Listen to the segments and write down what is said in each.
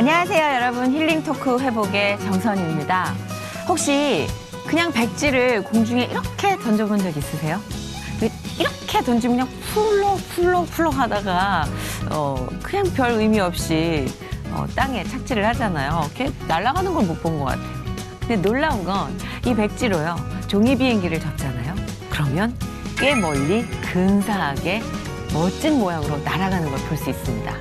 안녕하세요, 여러분. 힐링 토크 회복의 정선입니다. 혹시 그냥 백지를 공중에 이렇게 던져본 적 있으세요? 이렇게 던지면 그냥 풀럭 하다가 그냥 별 의미 없이 땅에 착지를 하잖아요. 이렇게 날아가는 걸 못 본 것 같아요. 근데 놀라운 건 이 백지로요, 종이 비행기를 접잖아요. 그러면 꽤 멀리 근사하게 멋진 모양으로 날아가는 걸 볼 수 있습니다.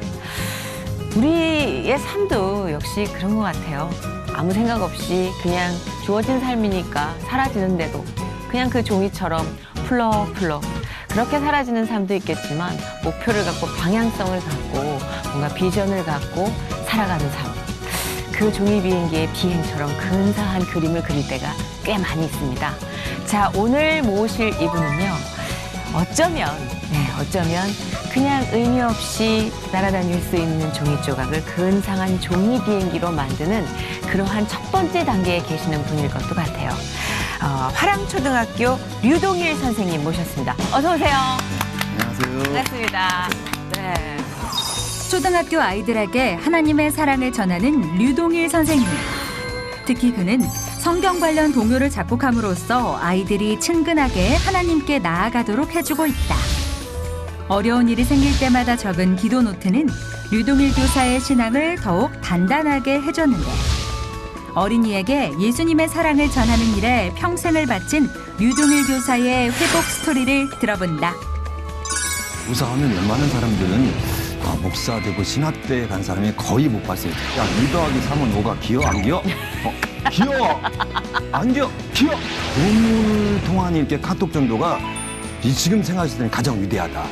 우리의 삶도 역시 그런 것 같아요. 아무 생각 없이 그냥 주어진 삶이니까 사라지는데도 그냥 그 종이처럼 풀럭풀럭 그렇게 사라지는 삶도 있겠지만, 목표를 갖고 방향성을 갖고 뭔가 비전을 갖고 살아가는 삶, 그 종이 비행기의 비행처럼 근사한 그림을 그릴 때가 꽤 많이 있습니다. 자, 오늘 모실 이분은요, 어쩌면 그냥 의미 없이 날아다닐 수 있는 종이 조각을 근사한 종이 비행기로 만드는 그러한 첫 번째 단계에 계시는 분일 것도 같아요. 화랑초등학교 류동일 선생님 모셨습니다. 어서 오세요. 안녕하세요. 반갑습니다. 네. 초등학교 아이들에게 하나님의 사랑을 전하는 류동일 선생님. 특히 그는 성경 관련 동요를 작곡함으로써 아이들이 친근하게 하나님께 나아가도록 해주고 있다. 어려운 일이 생길 때마다 적은 기도 노트는 류동일 교사의 신앙을 더욱 단단하게 해줬는데, 어린이에게 예수님의 사랑을 전하는 일에 평생을 바친 류동일 교사의 회복 스토리를 들어본다. 우선은 웬만한 사람들은 목사 되고 신학대에 간 사람이 거의 못 봤어요. 야, 2 더하기 3은 5가 기어 안 기어? 기어! 안 기어! 기어! 오늘 통한 이렇게 카톡 정도가 지금 생각했을 때는 가장 위대하다.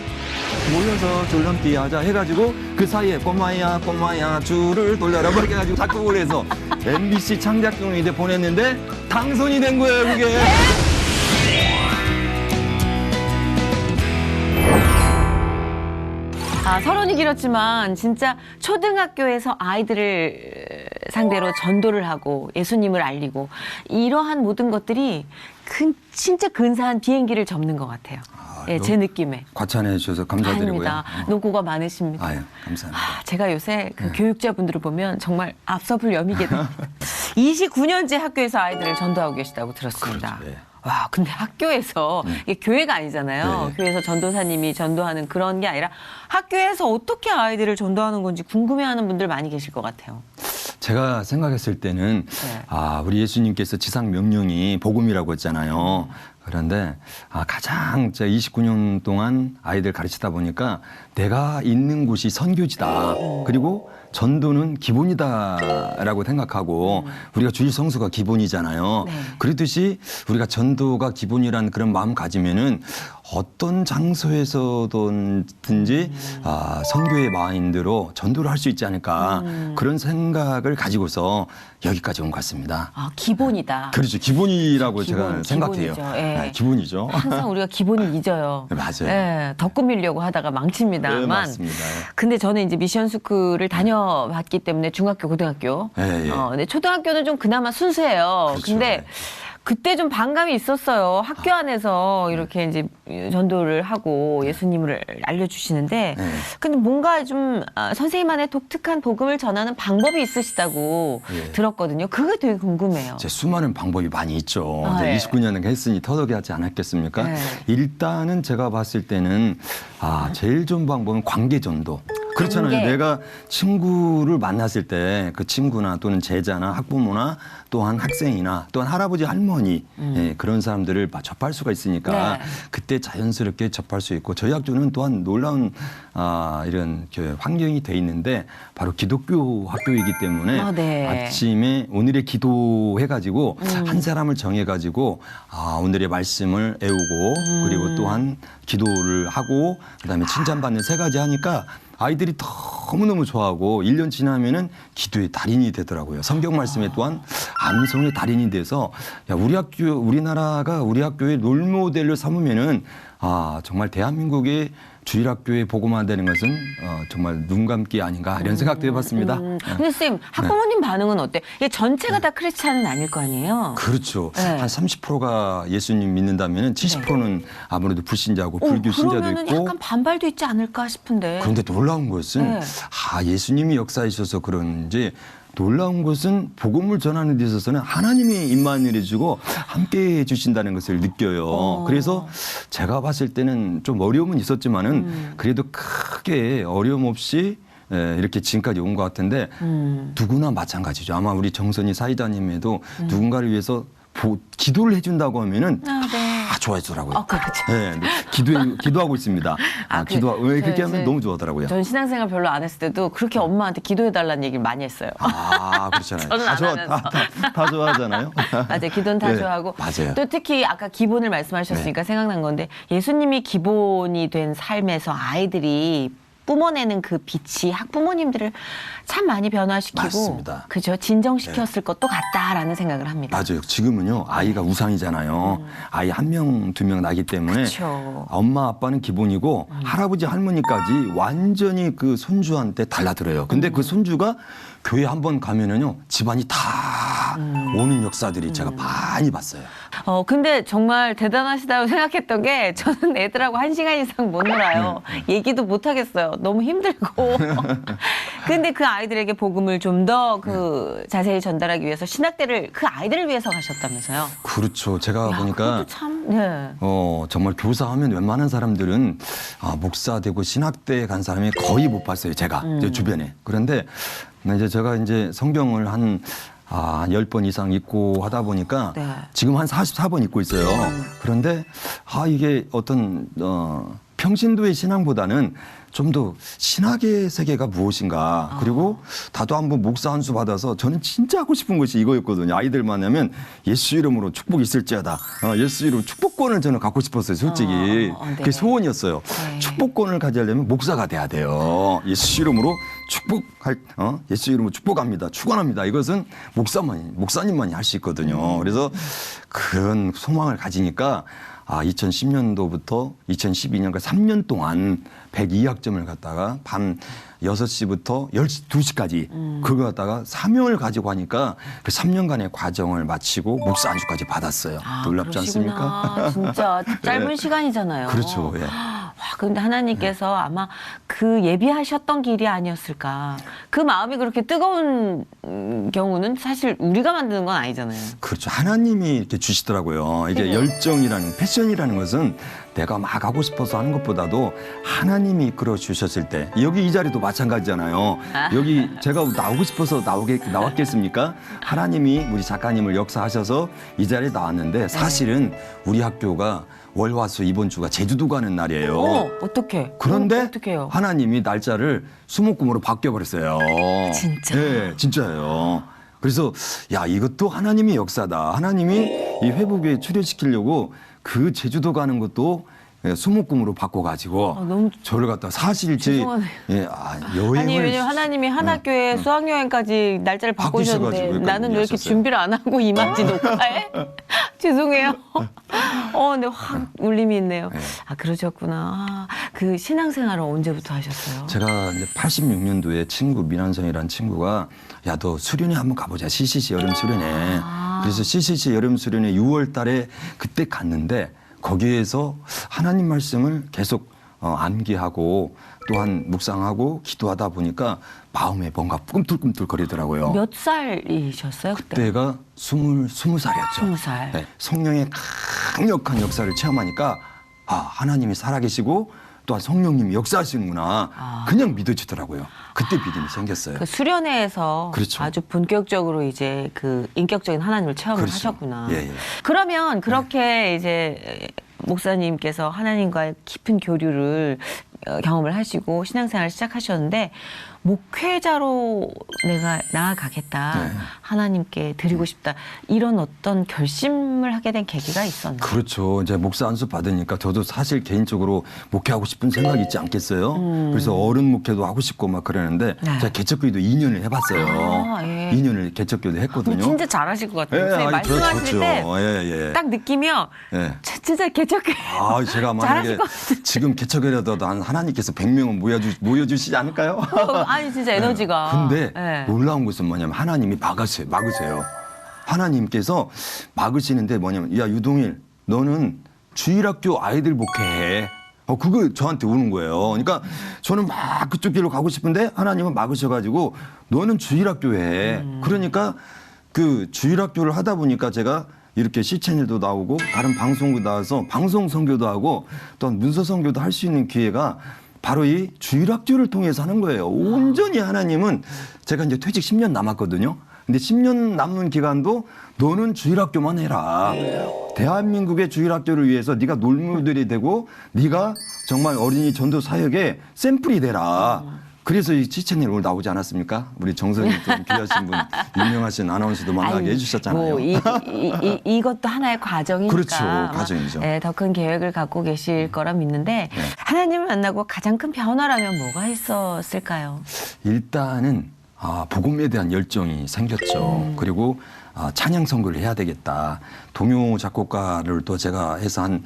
모여서 줄넘기 하자 해가지고 그 사이에 꼬마야 줄을 돌려라 뭐 이렇게 해가지고 작곡을 해서 MBC 창작경위대 보냈는데 당선이 된 거예요, 그게. 서론이 길었지만 진짜 초등학교에서 아이들을 상대로 전도를 하고 예수님을 알리고 이러한 모든 것들이 진짜 근사한 비행기를 접는 것 같아요. 예, 제 느낌에. 과찬해 주셔서 감사드리고요. 아닙니다. 노고가 많으십니다. 아유, 감사합니다. 제가 요새 그 교육자분들을 보면 정말 앞서불 여미게 됩니다. 29년째 학교에서 아이들을 전도하고 계시다고 들었습니다. 그렇죠, 네. 와, 근데 학교에서 이게 교회가 아니잖아요. 네. 교회에서 전도사님이 전도하는 그런 게 아니라 학교에서 어떻게 아이들을 전도하는 건지 궁금해하는 분들 많이 계실 것 같아요. 제가 생각했을 때는 네. 우리 예수님께서 지상 명령이 복음이라고 했잖아요. 그런데 가장 제가 29년 동안 아이들 가르치다 보니까 내가 있는 곳이 선교지다. 그리고 전도는 기본이다라고 생각하고 우리가 주일 성수가 기본이잖아요. 네. 그렇듯이 우리가 전도가 기본이라는 그런 마음 가지면은 어떤 장소에서든지 선교의 마인드로 전도를 할 수 있지 않을까 그런 생각을 가지고서 여기까지 온 것 같습니다. 기본이다. 그렇죠. 기본이라고 기본, 제가 생각해요. 기본이죠. 예. 네, 기본이죠. 항상 우리가 기본을 잊어요. 네, 맞아요. 예, 더 꾸미려고 하다가 망칩니다만. 네, 맞습니다. 근데 저는 이제 미션 스쿨을 다녀봤기 때문에 중학교, 고등학교. 예, 예. 근데 초등학교는 좀 그나마 순수해요. 그렇죠. 근데 그때 좀 반감이 있었어요. 학교 안에서 이렇게 이제 전도를 하고 예수님을 알려주시는데, 네. 근데 뭔가 좀 선생님만의 독특한 복음을 전하는 방법이 있으시다고 예. 들었거든요. 그게 되게 궁금해요. 제 수많은 방법이 많이 있죠. 네. 29년 했으니 터득하지 않았겠습니까? 네. 일단은 제가 봤을 때는 제일 좋은 방법은 관계전도. 그렇잖아요. 관계. 내가 친구를 만났을 때 그 친구나 또는 제자나 학부모나 또한 학생이나 또한 할아버지 할머니 그런 사람들을 접할 수가 있으니까 네. 그때 자연스럽게 접할 수 있고, 저희 학교는 또한 놀라운 이런 환경이 돼 있는데 바로 기독교 학교이기 때문에 네. 아침에 오늘의 기도 해가지고 한 사람을 정해가지고 오늘의 말씀을 애우고 그리고 또한 기도를 하고 그다음에 칭찬받는 3가지 하니까 아이들이 너무너무 좋아하고 1년 지나면은 기도의 달인이 되더라고요. 성경 말씀에 또한 암송의 달인이 돼서 우리 학교, 우리나라가 우리 학교의 롤모델로 삼으면은 정말 대한민국의 주일학교에 복음화 되는 것은 정말 눈 감기 아닌가 이런 생각도 해봤습니다. 근데 쌤, 학부모님 반응은 어때? 이게 전체가 다 크리스찬은 아닐 거 아니에요? 그렇죠. 네. 한 30%가 예수님 믿는다면 70%는 아무래도 불신자고 불교 신자도 그러면은 있고. 약간 반발도 있지 않을까 싶은데. 그런데 놀라운 것은 네. 예수님이 역사하셔서 그런지 놀라운 것은 복음을 전하는 데 있어서는 하나님이 임마누엘해 주고 함께 해 주신다는 것을 느껴요. 그래서 제가 봤을 때는 좀 어려움은 있었지만은 그래도 크게 어려움 없이 이렇게 지금까지 온 것 같은데 누구나 마찬가지죠. 아마 우리 정선희 사이다님에도 누군가를 위해서 기도를 해준다고 하면은 다 좋아해주더라고요. 그렇죠. 네, 기도하고 있습니다. 왜 그렇게 하면 너무 좋아하더라고요. 전 신앙생활 별로 안 했을 때도 그렇게 엄마한테 기도해달라는 얘기를 많이 했어요. 그렇잖아요. 저는 안 하면서. 다 좋아하잖아요. 맞아요. 기도는 다 네, 좋아하고. 맞아요. 또 특히 아까 기본을 말씀하셨으니까 생각난 건데 예수님이 기본이 된 삶에서 아이들이 뿜어내는 그 빛이 학부모님들을 참 많이 변화시키고 맞습니다. 그죠? 진정시켰을 것도 같다라는 생각을 합니다. 맞아요. 지금은요, 아이가 우상이잖아요. 아이 1명, 2명 나기 때문에 그쵸. 엄마, 아빠는 기본이고 할아버지, 할머니까지 완전히 그 손주한테 달라들어요. 근데 그 손주가 교회 한번 가면은요, 집안이 다 오는 역사들이 제가 많이 봤어요. 근데 정말 대단하시다고 생각했던 게 저는 애들하고 1시간 이상 못 놀아요. 얘기도 못 하겠어요. 너무 힘들고. 근데 그 아이들에게 복음을 좀 더 자세히 전달하기 위해서 신학대를 그 아이들을 위해서 가셨다면서요. 그렇죠. 제가 보니까 그것도 참, 네. 정말 교사하면 웬만한 사람들은 목사 되고 신학대에 간 사람이 거의 못 봤어요. 제가 제 주변에. 그런데 이제 제가 이제 성경을 한 10번 이상 읽고 하다 보니까 네. 지금 한 44번 읽고 있어요. 그런데 이게 어떤 평신도의 신앙보다는 좀 더 신학의 세계가 무엇인가. 그리고 나도 한번 목사 한 수 받아서 저는 진짜 하고 싶은 것이 이거였거든요. 아이들 만나면 예수 이름으로 축복이 있을지어다. 예수 이름으로 축복권을 저는 갖고 싶었어요. 솔직히. 네. 그게 소원이었어요. 네. 축복권을 가지려면 목사가 돼야 돼요. 예수 이름으로 예수 이름으로 축복합니다. 축원합니다. 이것은 목사님만이 할 수 있거든요. 그래서 그런 소망을 가지니까 2010년도부터 2012년까지 3년 동안 102학점을 갖다가 밤 6시부터 2시까지 그거 갖다가 사명을 가지고 하니까 그 3년간의 과정을 마치고 목사 안수까지 받았어요. 놀랍지 그러시구나. 않습니까? 진짜 짧은 네. 시간이잖아요. 그렇죠. 예. 근데 하나님께서 아마 그 예비하셨던 길이 아니었을까. 그 마음이 그렇게 뜨거운 경우는 사실 우리가 만드는 건 아니잖아요. 그렇죠. 하나님이 이렇게 주시더라고요. 이게 열정이라는 패션이라는 것은 내가 막 하고 싶어서 하는 것보다도 하나님이 이끌어 주셨을 때 여기 이 자리도 마찬가지잖아요. 여기 제가 나오고 싶어서 나왔겠습니까? 하나님이 우리 작가님을 역사하셔서 이 자리에 나왔는데 사실은 우리 학교가 월화수 이번 주가 제주도 가는 날이에요. 어떻게? 그런데 어떻게요? 하나님이 날짜를 수목금으로 바뀌어버렸어요. 진짜? 네, 진짜예요. 그래서 이것도 하나님의 역사다. 하나님이 이 회복에 출애시키려고 그 제주도 가는 것도 수목금으로 바꿔가지고 너무 저를 갖다 사실 죄송하네요. 여행을 아니 왜냐면 하나님이 한 학교에 수학여행까지 날짜를 바꾸셨는데 바꾸셔가지고 나는 왜 이렇게 하셨어요. 준비를 안 하고 임한지 녹화에? 죄송해요. 근데 확 울림이 있네요. 네. 그러셨구나. 그 신앙생활을 언제부터 하셨어요? 제가 이제 86년도에 친구 민한성이라는 친구가 너 수련회 한번 가보자. CCC 여름 수련회. 그래서 CCC 여름 수련회 6월 달에 그때 갔는데 거기에서 하나님 말씀을 계속 암기하고 또한 묵상하고 기도하다 보니까 마음에 뭔가 꿈틀꿈틀 거리더라고요. 몇 살이셨어요 그때? 그때가 20살이었죠. 20살. 네, 성령의 강력한 역사를 체험하니까 하나님이 살아계시고 또한 성령님이 역사하시는구나. 그냥 믿어지더라고요. 그때 믿음이 생겼어요. 그 수련회에서 그렇죠. 아주 본격적으로 이제 그 인격적인 하나님을 체험을 그렇죠. 하셨구나. 예. 그러면 그렇게 이제 목사님께서 하나님과의 깊은 교류를 경험을 하시고 신앙생활을 시작하셨는데 목회자로 내가 나아가겠다. 네. 하나님께 드리고 싶다. 이런 어떤 결심을 하게 된 계기가 있었나요? 그렇죠. 이제 목사 안수 받으니까 저도 사실 개인적으로 목회하고 싶은 생각이 있지 않겠어요? 그래서 어른 목회도 하고 싶고 막 그러는데 네. 제가 개척교회도 2년을 해봤어요. 아, 예. 2년을 개척교회도 했거든요. 진짜 잘하실 것 같아요. 선생님 아니, 말씀하실 때 예, 예. 딱 느끼면 예. 진짜 개척교회 아, 제가 만약에 잘하실 것 같은데. 지금 개척이라도 하나님께서 100명은 모여주시지 않을까요? 아니 진짜 에너지가. 근데 예. 놀라운 것은 뭐냐면 하나님이 막으세요. 하나님께서 막으시는데 뭐냐면 야 유동일 너는 주일학교 아이들 목회해. 그거 저한테 오는 거예요. 그러니까 저는 막 그쪽 길로 가고 싶은데 하나님은 막으셔가지고 너는 주일학교 해. 그러니까 그 주일학교를 하다 보니까 제가 이렇게 C채널도 나오고 다른 방송도 나와서 방송 선교도 하고 또 문서 선교도 할 수 있는 기회가 바로 이 주일학교를 통해서 하는 거예요. 온전히 하나님은 제가 이제 퇴직 10년 남았거든요. 근데 10년 남는 기간도 너는 주일학교만 해라. 대한민국의 주일학교를 위해서 네가 놀무들이 되고 네가 정말 어린이 전도 사역의 샘플이 되라. 그래서 이 C채널 오늘 나오지 않았습니까? 우리 정선이 좀 귀하신 분, 유명하신 아나운서도 만나게 아니, 해주셨잖아요. 뭐 이것도 하나의 과정이니까. 그렇죠. 아마, 과정이죠. 더 큰 계획을 갖고 계실 거라 믿는데 네. 하나님을 만나고 가장 큰 변화라면 뭐가 있었을까요? 일단은 복음에 대한 열정이 생겼죠. 그리고 찬양 선교를 해야 되겠다. 동요 작곡가를 또 제가 해서 한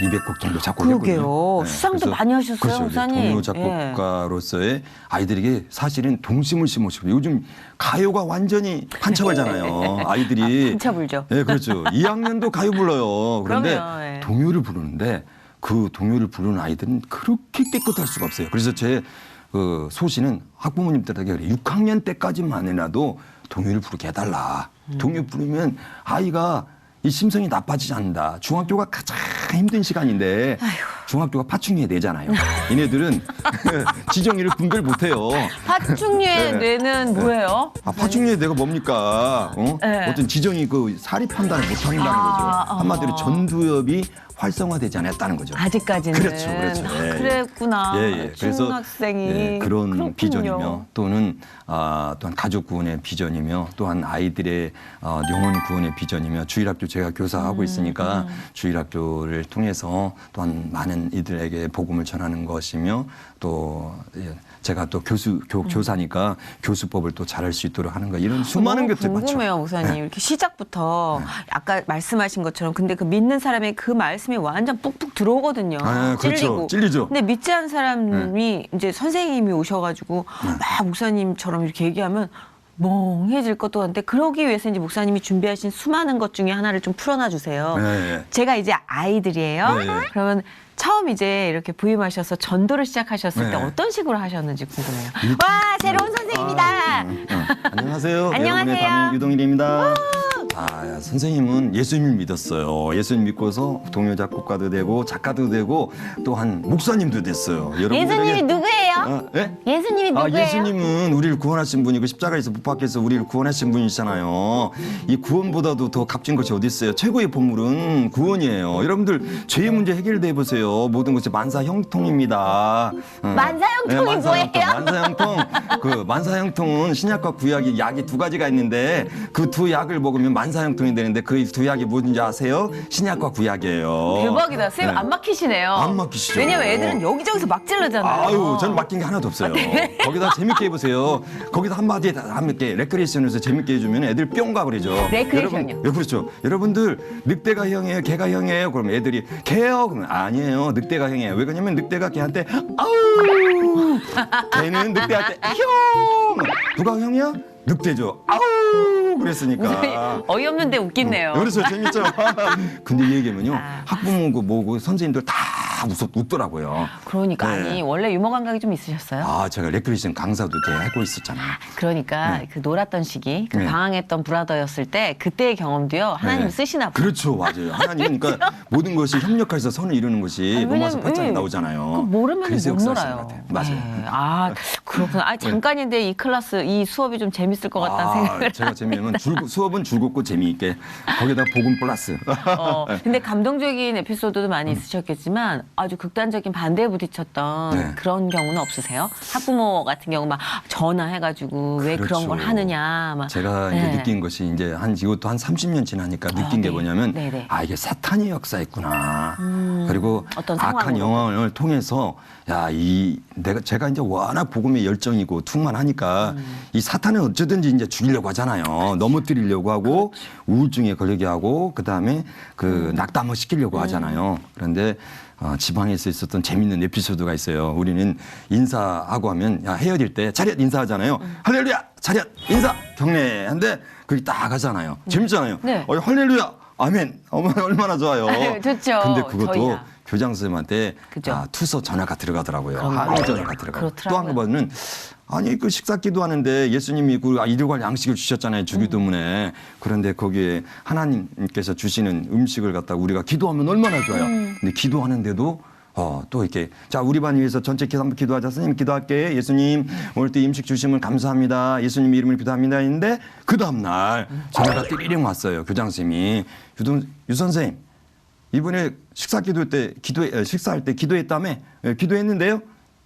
200곡 정도 작곡했거든요. 그러게요. 수상도 그래서 많이 하셨어요, 그렇죠. 목사님. 동요 작곡가로서의 아이들에게 사실은 동심을 심으시고 요즘 가요가 완전히 판차벌잖아요. 아이들이. 판차불죠. 네, 그렇죠. 2학년도 가요 불러요. 그런데 그럼요, 예. 동요를 부르는데 그 동요를 부르는 아이들은 그렇게 깨끗할 수가 없어요. 그래서 제 그 소신은 학부모님들에게 그래. 6학년 때까지만이라도 동요를 부르게 해달라. 동요 부르면 아이가 이 심성이 나빠지지 않는다. 중학교가 가장 힘든 시간인데 중학교가 파충류에 내잖아요. 얘네들은 지정이를 분별 못해요. 파충류의 네. 뇌는 뭐예요? 파충류의 내가 뭡니까? 네. 어떤 지정이 그 사리 판단을 못한다는 거죠. 한마디로 전두엽이 활성화되지 않았다는 거죠. 아직까지는. 그렇죠, 그렇죠. 예, 예. 그랬구나. 그래서 중학생이. 그런 그렇군요. 비전이며 또는 또한 가족 구원의 비전이며 또한 아이들의 영혼 구원의 비전이며 주일학교 제가 교사하고 있으니까 주일학교를 통해서 또한 많은 이들에게 복음을 전하는 것이며 또 제가 또 교사니까 교수법을 또 잘할 수 있도록 하는 거 이런 수많은 것들 많죠. 궁금해요, 목사님. 이렇게 시작부터 아까 말씀하신 것처럼 근데 그 믿는 사람의 그 말씀이 완전 뿍뿍 들어오거든요. 그렇죠. 찔리고. 찔리죠. 근데 믿지 않은 사람이 이제 선생님이 오셔가지고 막 목사님처럼 이렇게 얘기하면 멍해질 것도 같은데 그러기 위해서 이제 목사님이 준비하신 수많은 것 중에 하나를 좀 풀어놔 주세요. 네. 제가 이제 아이들이에요. 네. 그러면 처음 이제 이렇게 부임하셔서 전도를 시작하셨을 때 네. 어떤 식으로 하셨는지 궁금해요. 와, 새로운 선생님이다. 안녕하세요. 안녕하세요. 여러분의 담임 유동일입니다. 선생님은 예수님을 믿었어요. 예수님 믿고서 동요 작곡가도 되고 작가도 되고 또한 목사님도 됐어요. 예수님이 누구예요? 예? 예수님이 누구예요? 예수님은 우리를 구원하신 분이고 십자가에서 못 박혀서 우리를 구원하신 분이시잖아요. 이 구원보다도 더 값진 것이 어디 있어요? 최고의 보물은 구원이에요. 여러분들 죄의 문제 해결돼 보세요. 모든 것이 만사형통입니다. 만사형통이 뭐예요? 만사형통. 그 만사형통은 신약과 구약이 약이 두 가지가 있는데 그 두 약을 먹으면 만사형통이 되는데 그 두 약이 뭔지 아세요? 신약과 구약이에요. 대박이다. 선생님 네. 안 막히시네요. 안 막히시죠. 왜냐면 애들은 여기저기서 막 찔르잖아요. 아유, 저는 맡긴 게 하나도 없어요. 거기다 재밌게 해보세요. 거기다 한마디에 함께 레크레이션에서 재밌게 해주면 애들 뿅 가버리죠. 레크레이션이요? 그렇죠. 여러분들 늑대가 형이에요, 개가 형이에요. 그럼 애들이 개요. 그러면 아니에요, 늑대가 형이에요. 왜 그러냐면 늑대가 개한테 아우, 개는 늑대한테 형. 누가 형이야? 늑대죠. 아우 그랬으니까. 어이없는데 웃긴네요. 그래서 재밌죠. 근데 이 얘기하면요, 학부모고 뭐고 선생님들 다 웃더라고요. 그러니까 네. 아니 원래 유머 감각이 좀 있으셨어요? 제가 레크레이션 강사도 이렇게 하고 있었잖아요. 그러니까 그 놀았던 시기, 그 네. 방황했던 브라더였을 때 그때의 경험도요 하나님 네. 쓰시나 봐요. 그렇죠, 맞아요. 하나님은 그러니까 모든 것이 협력해서 선을 이루는 것이 아니, 로마서 왜냐면, 8장에 예. 나오잖아요. 그 모르면 그래서 못 역사하시는 놀아요. 것 같아요. 맞아요. 네. 그렇구나. 잠깐인데 이 클래스, 이 수업이 좀 재밌을 것 같다는 생각을. 제가 재미있는 수업은 즐겁고 재미있게 거기다 복음 플러스. 근데 감동적인 에피소드도 많이 있으셨겠지만 아주 극단적인 반대에 부딪혔던 네. 그런 경우는 없으세요? 학부모 같은 경우 막 전화해가지고 왜 그런 걸 그렇죠. 하느냐. 막. 제가 이제 네. 느낀 것이 이제 이것도 한 30년 지나니까 느낀 게 네. 뭐냐면 네네. 이게 사탄이 역사했구나. 그리고 어떤 악한 상황으로. 영향을 통해서 제가 이제 워낙 복음의 열정이고 충만하니까 이 사탄은 어쩌든지 이제 죽이려고 하잖아요. 넘어뜨리려고 하고 우울증에 걸리게 하고 그다음에 그 낙담을 시키려고 하잖아요. 그런데 지방에서 있었던 재밌는 에피소드가 있어요. 우리는 인사하고 하면 헤어질 때 차렷 인사하잖아요. 할렐루야 차렷 인사 경례 한데 거기 딱 하잖아요. 재밌잖아요. 네. 할렐루야 아멘 얼마나 좋아요. 아유, 좋죠. 근데 그것도 저희야. 교장 선생님한테 그죠. 투서 전화가 들어가더라고요. 그럼요. 항의 전화가 들어가요. 또 한 그렇더라고요. 번은 아니 그 식사 기도하는데 예수님이 그 일용할 양식을 주셨잖아요. 주기도문에. 그런데 거기에 하나님께서 주시는 음식을 갖다가 우리가 기도하면 얼마나 좋아요. 근데 기도하는데도 또 이렇게 자 우리 반 위해서 전체 한번 기도하자. 선생님 기도할게. 예수님 오늘 또 음식 주심을 감사합니다. 예수님 이름을 기도합니다. 했는데 그 다음날 전화가 띠리링 왔어요. 교장 선생님이 유 선생님 이번에 식사할 때 기도했다며? 기도했는데요.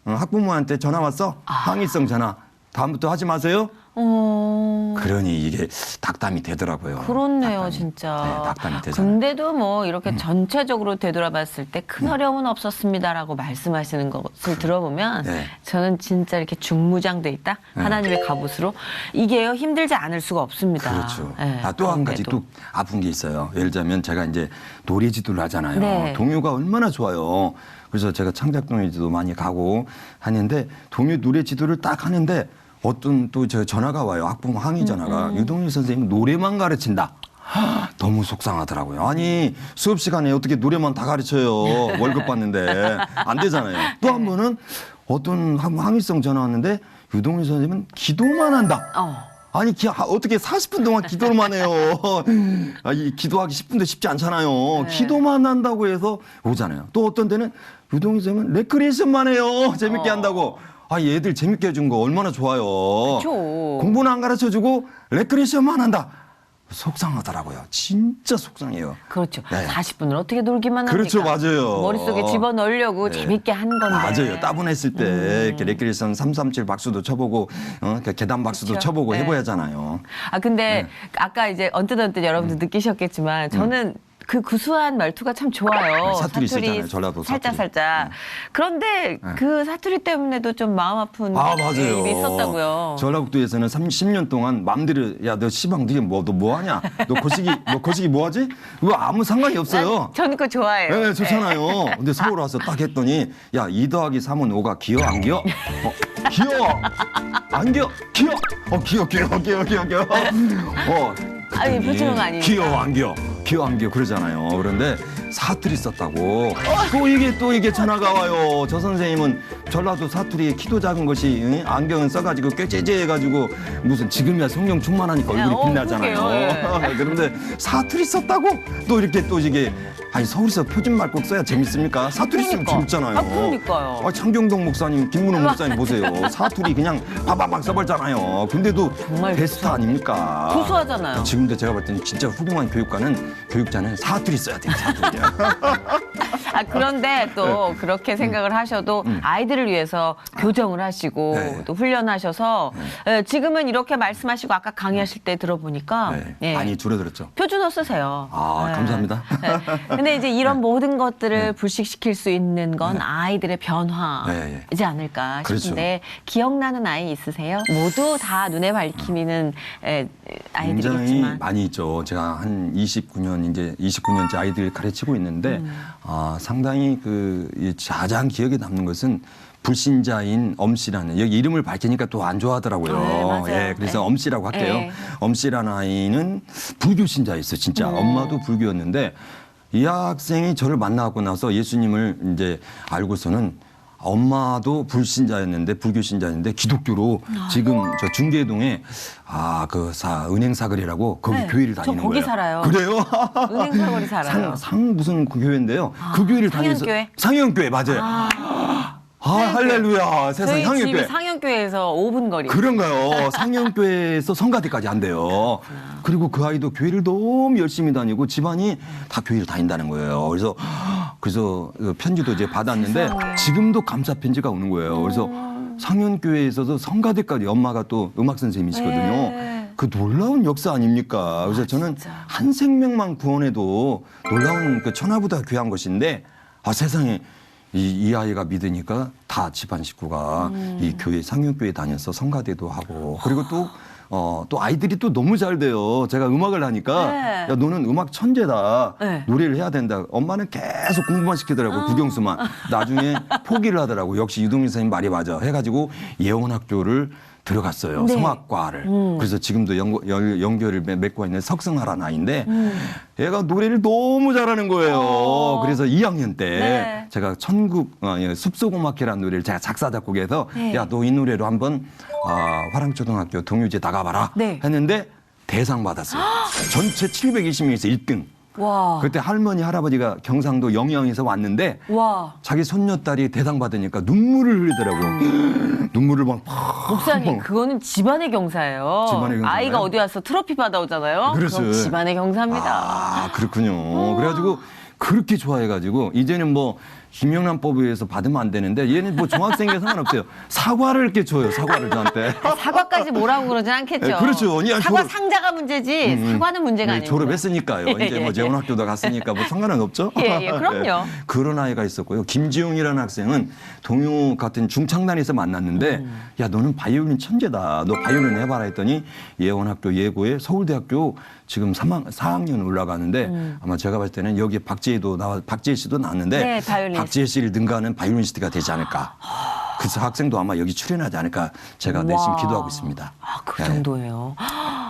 학부모한테 전화 왔어. 항의성 전화. 다음부터 하지 마세요. 그러니 이게 낙담이 되더라고요. 그렇네요, 낙담이. 진짜. 네, 낙담이 되잖아요. 근데도 뭐 이렇게 전체적으로 되돌아봤을 때 큰 어려움은 없었습니다라고 말씀하시는 것을 들어보면 네. 저는 진짜 이렇게 중무장돼 있다. 하나님의 갑옷으로 이게요 힘들지 않을 수가 없습니다. 그렇죠. 네, 또 한 가지 그런데도. 또 아픈 게 있어요. 예를 들자면 제가 이제 노래 지도를 하잖아요. 네. 동요가 얼마나 좋아요. 그래서 제가 창작 동요지도 많이 가고 하는데 동요 노래 지도를 딱 하는데 어떤 또 저 전화가 와요. 학부모 항의 전화가. 유동일 선생님 노래만 가르친다. 너무 속상하더라고요. 아니 수업 시간에 어떻게 노래만 다 가르쳐요. 월급 받는데 안 되잖아요. 또 한 번은 어떤 항의성 전화 왔는데 유동일 선생님은 기도만 한다. 아니 어떻게 40분 동안 기도만 해요. 이 기도하기 10분도 쉽지 않잖아요. 네. 기도만 한다고 해서 오잖아요. 또 어떤 데는 유동일 선생님은 레크리에이션만 해요. 재밌게 한다고. 얘들 재밌게 해준 거 얼마나 좋아요. 그쵸. 공부는 안 가르쳐주고 레크리에이션만 한다. 속상하더라고요. 진짜 속상해요. 그렇죠. 네. 40분을 어떻게 놀기만 합니까? 그렇죠, 맞아요. 머릿속에 집어넣으려고 네. 재밌게 한 건데. 맞아요. 따분했을 때 이렇게 레크리에이션 337 박수도 쳐보고 계단 박수도 그렇죠. 쳐보고 네. 해봐야잖아요. 근데 아까 이제 언뜻 여러분들 느끼셨겠지만 저는 그 구수한 말투가 참 좋아요. 사투리 쓰잖아요. 전라도 사투리. 살짝. 그런데 그 사투리 때문에도 좀 마음 아픈 맞아요. 일이 있었다고요. 전라북도에서는 30년 동안 맘대로 너 시방 너 뭐 하냐? 너 거시기 뭐 하지? 그거 아무 상관이 없어요. 저는 그거 좋아해요. 네, 좋잖아요. 근데 서울 와서 딱 했더니 2 더하기 3은 5가 기어 안 기어? 기어 안 기어? 기어. 기어. 아니, 표준어가 아니니까. 기어 안 기어 그러잖아요. 그런데 사투리 썼다고 또 이게 전화가 와요. 저 선생님은 전라도 사투리에 키도 작은 것이 안경은 써가지고 꾀째째 해가지고 무슨 지금이야 성령 충만하니까 얼굴이 빛나잖아요. 그러게요. 그런데 사투리 썼다고 또 이게 서울에서 표준말꼭 써야 재밌습니까? 사투리 쓰면 재밌잖아요. 그러니까요. 창경동 목사님, 김문호 목사님 보세요. 사투리 그냥 바바박 써버렸잖아요. 근데도 정말 베스트 아닙니까? 구수하잖아요. 지금도 제가 볼 때는 진짜 훌륭한 교육자는 사투리 써야 돼요. 사투리. 그런데 또 그렇게 생각을 하셔도 아이들을 위해서 교정을 하시고 네. 또 훈련하셔서 지금은 이렇게 말씀하시고 아까 강의하실 때 들어보니까 많이 줄어들었죠. 표준어 쓰세요. 감사합니다. 근데 이제 이런 모든 것들을 불식시킬 수 있는 건 아이들의 변화이지 않을까 싶은데 기억나는 아이 있으세요? 모두 다 눈에 밝히는 굉장히 아이들이겠지만. 많이 있죠. 제가 한 29년째 아이들 가르치고 있는데 상당히 가장 기억에 남는 것은 불신자인 엄씨라는 여기 이름을 밝히니까 또 안 좋아하더라고요. 네, 맞아요. 그래서 네. 엄씨라고 할게요. 네. 엄씨라는 아이는 불교 신자였어요. 진짜 엄마도 불교였는데 이 학생이 저를 만나고 나서 예수님을 이제 알고서는 엄마도 불신자였는데 불교 신자였는데 기독교로 지금 저 중계동에 은행 사거리라고 거기 네, 교회를 저 다니는 거기 거예요. 살아요. 그래요? 은행 사거리 살아요. 상 무슨 그 교회인데요. 그 교회를 다니면서 상현교회? 상현교회 맞아요. 할렐루야. 세상 저희 집이 상현교회. 상현교회에서 5분 거리. 그런가요? 상현교회에서 성가대까지 한대요. 그리고 그 아이도 교회를 너무 열심히 다니고 집안이 다 교회를 다닌다는 거예요. 그래서 그래서 편지도 이제 받았는데 세상에. 지금도 감사 편지가 오는 거예요. 그래서 상현교회에서도 성가대까지 엄마가 또 음악 선생님이시거든요. 네. 그 놀라운 역사 아닙니까? 그래서 저는 진짜. 한 생명만 구원해도 놀라운 그 천하보다 귀한 것인데 세상에 이 아이가 믿으니까 다 집안 식구가 이 교회 상현교회 다녀서 성가대도 하고 그리고 또 아이들이 또 너무 잘 돼요. 제가 음악을 하니까 네. 야 너는 음악 천재다. 네. 노래를 해야 된다. 엄마는 계속 공부만 시키더라고 국영수만. 나중에 포기를 하더라고. 역시 유동일 선생님 말이 맞아. 해가지고 예원학교를 들어갔어요. 네. 성악과를. 그래서 지금도 연결을 맺고 있는 석승하라는 아이인데 얘가 노래를 너무 잘하는 거예요. 그래서 2학년 때 네. 제가 숲속음악회라는 노래를 제가 작사 작곡해서 네. 야 너 이 노래로 한번 화랑초등학교 동요제 나가봐라 네. 했는데 대상 받았어요. 전체 720명에서 1등. 와. 그때 할머니 할아버지가 경상도 영양에서 왔는데 와. 자기 손녀딸이 대상 받으니까 눈물을 흘리더라고요. 눈물을 막 목사님, 그거는 집안의 경사예요. 집안의 경사인가요? 아이가 어디 와서 트로피 받아오잖아요. 그렇죠. 그럼 집안의 경사입니다. 그렇군요. 그래가지고 그렇게 좋아해가지고 이제는 뭐 김영란법에 의해서 받으면 안 되는데 얘는 뭐 중학생이라 상관없어요. 사과를 이렇게 줘요. 사과를 저한테. 사과까지 뭐라고 그러진 않겠죠. 네, 그렇죠. 아니, 사과 졸업- 상자가 문제지 사과는 문제가 네, 아니에요. 졸업했으니까요. 이제 뭐 재원학교도 갔으니까 뭐 상관은 없죠. 예, 예, 그럼요. 그런 아이가 있었고요. 김지웅이라는 학생은 동요 같은 중창단에서 만났는데 야 너는 바이올린 천재다. 너 바이올린 해봐라 했더니 예원학교 예고에 서울대학교 지금 4학년 올라가는데 아마 제가 봤을 때는 여기 박지혜 씨도 나왔는데 네, 바이올리니스트. 박지혜 씨를 능가하는 바이올리니스트가 되지 않을까. 그래서 학생도 아마 여기 출연하지 않을까 제가 내심 와. 기도하고 있습니다. 그 네. 정도예요.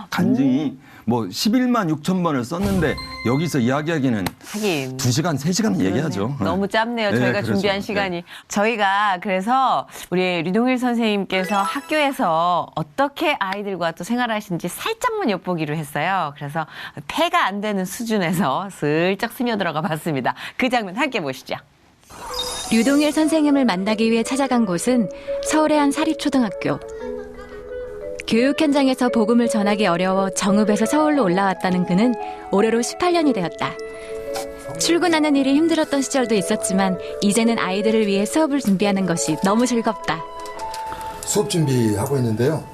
간증이 뭐 11만 6천 번을 썼는데 여기서 이야기하기는 하긴. 2시간, 3시간은 얘기하죠. 너무 짧네요. 네, 저희가 그렇죠. 준비한 네. 시간이. 저희가 그래서 우리 류동일 선생님께서 학교에서 어떻게 아이들과 또 생활하시는지 살짝만 엿보기로 했어요. 그래서 폐가 안 되는 수준에서 슬쩍 스며들어가 봤습니다. 그 장면 함께 보시죠. 류동일 선생님을 만나기 위해 찾아간 곳은 서울의 한 사립초등학교. 교육 현장에서 복음을 전하기 어려워 정읍에서 서울로 올라왔다는 그는 올해로 18년이 되었다. 출근하는 일이 힘들었던 시절도 있었지만 이제는 아이들을 위해 수업을 준비하는 것이 너무 즐겁다. 수업 준비하고 있는데요.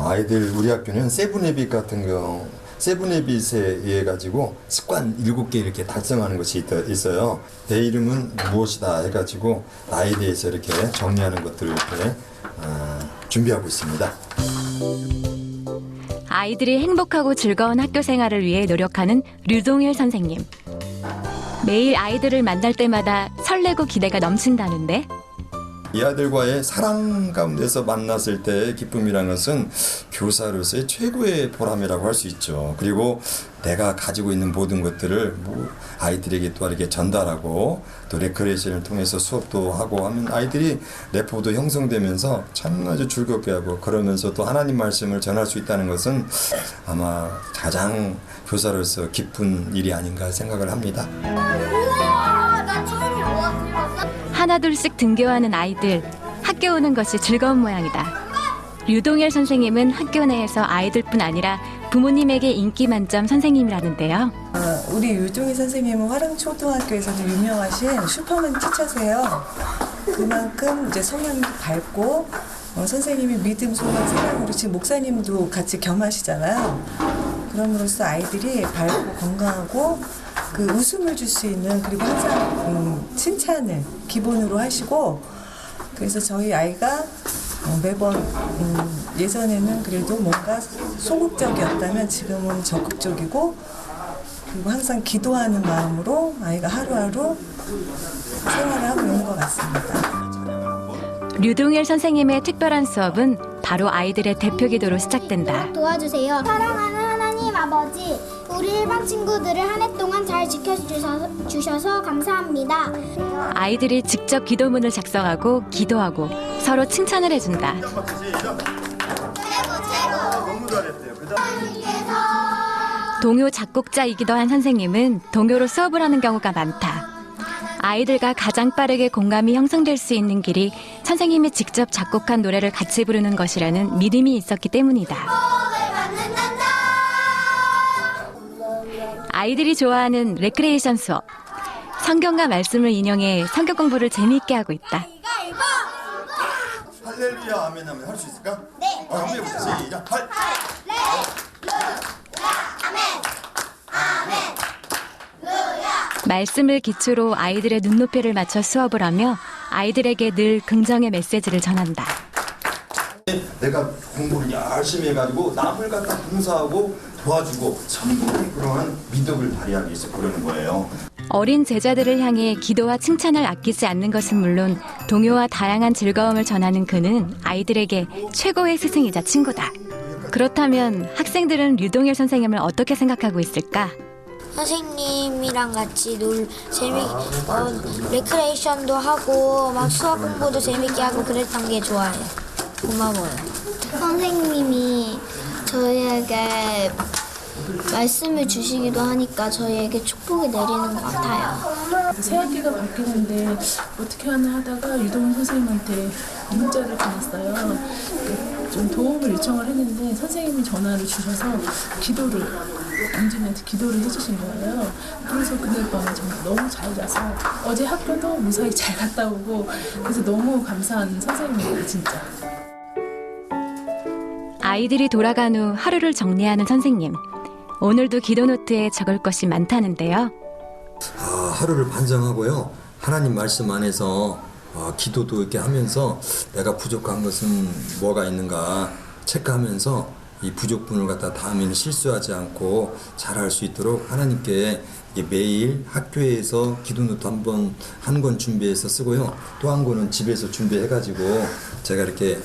아이들 우리 학교는 세븐해빗 같은 경우 세븐해빗에 의해 가지고 습관 7개 이렇게 달성하는 것이 있어요. 내 이름은 무엇이다 해가지고 나에 대해서 이렇게 정리하는 것들을 이렇게 준비하고 있습니다. 아이들이 행복하고 즐거운 학교 생활을 위해 노력하는 류동일 선생님. 매일 아이들을 만날 때마다 설레고 기대가 넘친다는데 이 아들과의 사랑 가운데서 만났을 때의 기쁨이라는 것은 교사로서의 최고의 보람이라고 할 수 있죠. 그리고 내가 가지고 있는 모든 것들을 아이들에게 또 이렇게 전달하고 또 레크레이션을 통해서 수업도 하고 하면 아이들이 레포도 형성되면서 참 아주 즐겁게 하고 그러면서 또 하나님 말씀을 전할 수 있다는 것은 아마 가장 교사로서 기쁜 일이 아닌가 생각을 합니다. 하나둘씩 등교하는 아이들, 학교 오는 것이 즐거운 모양이다. 류동일 선생님은 학교 내에서 아이들뿐 아니라 부모님에게 인기 만점 선생님이라는데요. 우리 유동희 선생님은 화랑초등학교에서도 유명하신 슈퍼맨 티처세요. 그만큼 이제 성향도 밝고 선생님이 믿음, 소망, 사랑으로 지금 목사님도 같이 겸하시잖아요. 그럼으로써 아이들이 밝고 건강하고 그 웃음을 줄 수 있는 그리고 항상 칭찬을 기본으로 하시고 그래서 저희 아이가 매번 예전에는 그래도 뭔가 소극적이었다면 지금은 적극적이고 그리고 항상 기도하는 마음으로 아이가 하루하루 생활을 하고 있는 것 같습니다. 류동일 선생님의 특별한 수업은 바로 아이들의 대표 기도로 시작된다. 도와주세요. 사랑하는 하나님 아버지, 우리 일반 친구들을 한 해 동안 잘 지켜주셔서 감사합니다. 아이들이 직접 기도문을 작성하고 기도하고 서로 칭찬을 해준다. 동요 작곡자이기도 한 선생님은 동요로 수업을 하는 경우가 많다. 아이들과 가장 빠르게 공감이 형성될 수 있는 길이 선생님이 직접 작곡한 노래를 같이 부르는 것이라는 믿음이 있었기 때문이다. 아이들이 좋아하는 레크레이션 수업. 성경과 말씀을 인용해 성경 공부를 재미있게 하고 있다. 할렐루야 아멘 하면 할 수 있을까? 네. 한번 해보자. 시작. 말씀을 기초로 아이들의 눈높이를 맞춰 수업을 하며 아이들에게 늘 긍정의 메시지를 전한다. 내가 공부를 열심히 해가지고 남을 갖다 봉사하고 도와주고 성공의 그러한 믿음을 발휘하기 위해서 그러는 거예요. 어린 제자들을 향해 기도와 칭찬을 아끼지 않는 것은 물론 동요와 다양한 즐거움을 전하는 그는 아이들에게 최고의 스승이자 친구다. 그렇다면 학생들은 류동일 선생님을 어떻게 생각하고 있을까? 선생님이랑 같이 레크레이션도 하고 막 수학 공부도 재밌게 하고 그랬던 게 좋아요. 고마워요. 선생님이 저희에게 말씀을 주시기도 하니까 저희에게 축복이 내리는 것 같아요. 새 학기가 바뀌는데 어떻게 하나 하다가 유동훈 선생님한테 문자를 보냈어요. 좀 도움을 요청을 했는데 선생님이 전화를 주셔서 은진이한테 기도를 해주신 거예요. 그래서 그날 밤에 정말 너무 잘 자서 어제 학교도 무사히 잘 갔다 오고 그래서 너무 감사한 선생님이에요, 진짜. 아이들이 돌아간 후 하루를 정리하는 선생님. 오늘도 기도 노트에 적을 것이 많다는데요. 하루를 반성하고요. 하나님 말씀 안에서 기도도 이렇게 하면서 내가 부족한 것은 뭐가 있는가 체크하면서 이 부족분을 갖다 다음에는 실수하지 않고 잘할 수 있도록 하나님께 매일 학교에서 기도노트 한 권 준비해서 쓰고요. 또 한 권은 집에서 준비해가지고 제가 이렇게